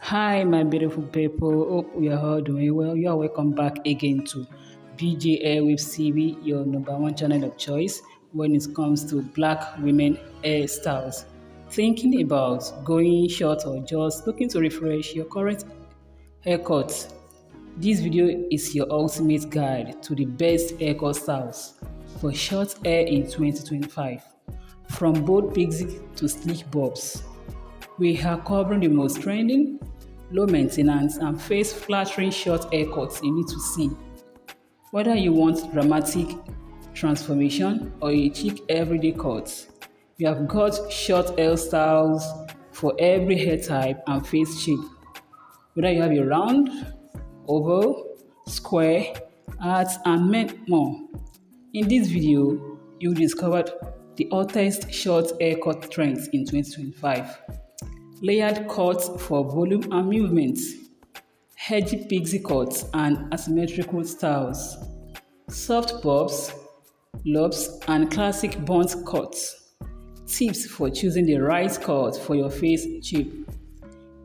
Hi, my beautiful people. Hope we are all doing well. You are welcome back again to beejay'shairwavestv, your number one channel of choice when it comes to black women hairstyles. Thinking about going short or just looking to refresh your current haircut? This video is your ultimate guide to the best haircut styles for short hair in 2025. From bold pixie to sleek bobs, we are covering the most trending, low maintenance, and face flattering short haircuts you need to see. Whether you want dramatic transformation or a chic everyday cut, we have got short hairstyles for every hair type and face shape. Whether you have a round, oval, square, heart, and many more. In this video, you'll discover the hottest short haircut trends in 2025. Layered cuts for volume and movement, edgy pixie cuts and asymmetrical styles, soft bobs, lobes, and classic bunt cuts. Tips for choosing the right cut for your face shape.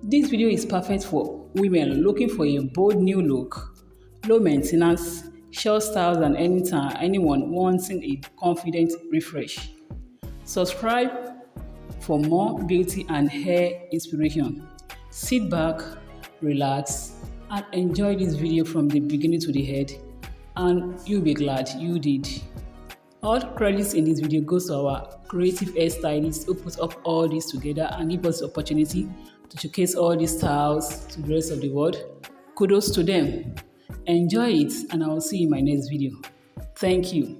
This video is perfect for women looking for a bold new look, low maintenance, short styles, and anyone wanting a confident refresh. Subscribe for more beauty and hair inspiration. Sit back, relax, and enjoy this video from the beginning to the end, and you'll be glad you did. All credits in this video goes to our creative hairstylist who put up all this together and give us the opportunity to showcase all these styles to the rest of the world. Kudos to them. Enjoy it, and I will see you in my next video. Thank you.